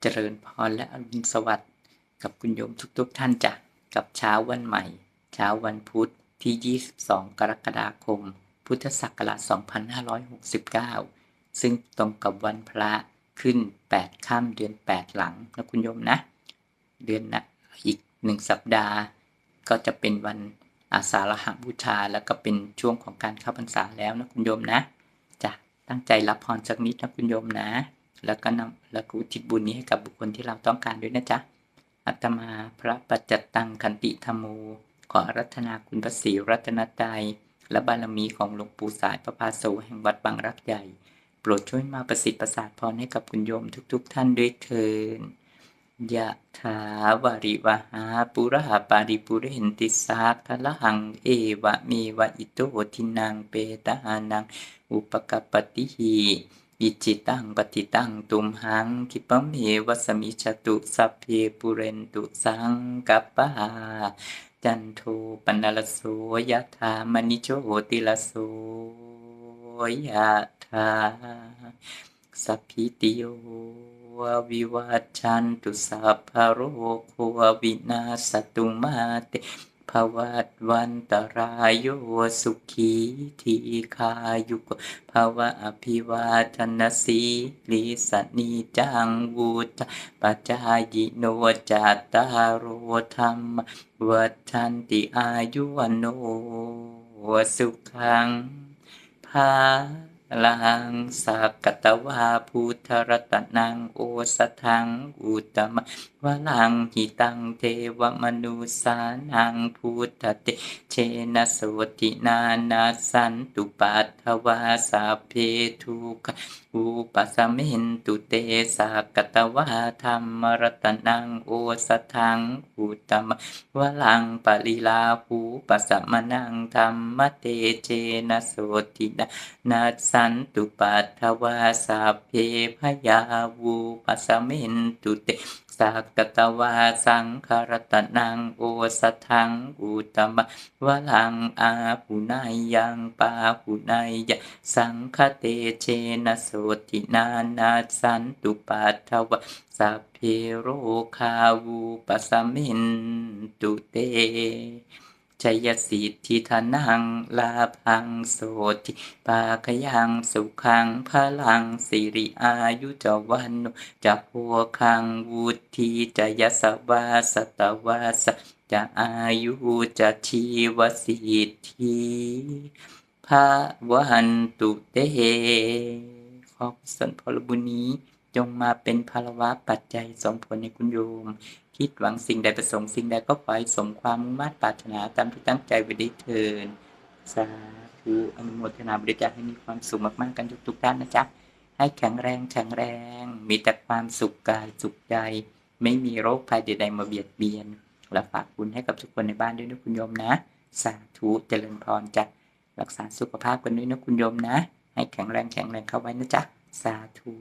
เจริญพรและอรุณสวัสดิ์กับคุณโยมทุกท่านจ้ะกับเช้าวันใหม่เช้าวันพุธที่22กรกฎาคมพุทธศักราช2569ซึ่งตรงกับวันพระขึ้น8ค่ำเดือน8หลังนะคุณโยมนะเดือนนะอีก1สัปดาห์ก็จะเป็นวันอาสาฬหบูชาแล้วก็เป็นช่วงของการเข้าพรรษาแล้วนะคุณโยมนะจ้ะตั้งใจรับพรสักนิดนะคุณโยมนะแล้วก็อุทิศบุญนี้ให้กับบุคคลที่เราต้องการด้วยนะจ๊ะอาตมาพระปัจจตังขันติธรรมโมขออารัตนาคุณพระศรีรัตนตรัยและบารมีของหลวงปู่สายประภาโสแห่งวัดบางรักใหญ่โปรดช่วยมาประสิทธิ์ประสาทพรให้กับคุณโยมทุกท่านด้วยเถิดยะถาวาริวหาปุราปาริปุเรนติสาคละหังเอวะเมวะอิโตทินังเปตานังอุปกปติหิอิจิตังปฏิตังตุมหังคิปะเมวะสมิจตุสัพเพปุเรนตุสังกัปปะจันโทปนรสโสยะถามณิโชติรสโสยะถาสัพพิติโยวิวัชชันตุสัพพะโรโควินาศตุมาเตภวัตวันตรายโยสุขีทีคายุโกภวะอภิวาทนาสีลิสนิจังวุฒปัจจายโนจัตตารโอธรรมวัฏฏันติอายุวโนสุขังภาลังสักกตวาพุทธรัตนังโอสถังอุตตมะวลังหิตังเทวมนุสานังพุทธเตเชนะโสตินานาสันตุปัฏฐวาสัพเพทุกขอุปสัมมินตุเตสักกตวาธัมมรัตนังโอสถังอุตตมะวลังปริลาหูปสัมมนังธัมมเตเชนะโสตินาสันตุปัฏฐวาสัพเพพยาวูปสัมมินตุเตสักกตวาสังขารตนังโอสถังอุตตมะวลังอาหุนายยังปาหุนายะสังคเตเชนะโสตินานาสันตุปัฏฐวาสัพเพโรคาวูปสัมมินตุเตชัยสิทธิธนังลาภังโสติปาคยังสุขังพลังสิริอายุจวันโนจะโพคังวุฒิจะยสวาสตวาสจะอายุจะชีวสิทธิภาวันตุเตขอส่วนผลบุญนี้จงมาเป็นภาระปัจจัยส่งผลในคุณโยมคิดหวังสิ่งใดประสงค์สิ่งใดก็ขอให้สมความมุ่งมั่นปรารถนาตามที่ตั้งใจไว้ได้เถิดสาธุอนุโมทนาบริจาคให้มีความสุขมากๆกันทุกท่านนะจ๊ะให้แข็งแรงมีแต่ความสุขกายสุขใจไม่มีโรคภัยใดๆมาเบียดเบียนและฝากบุญให้กับทุกคนในบ้านด้วยนะคุณโยมนะสาธุเจริญพรจ้ะรักษาสุขภาพกันด้วยนะคุณโยมนะให้แข็งแรงเข้าไว้นะจ๊ะสาธุ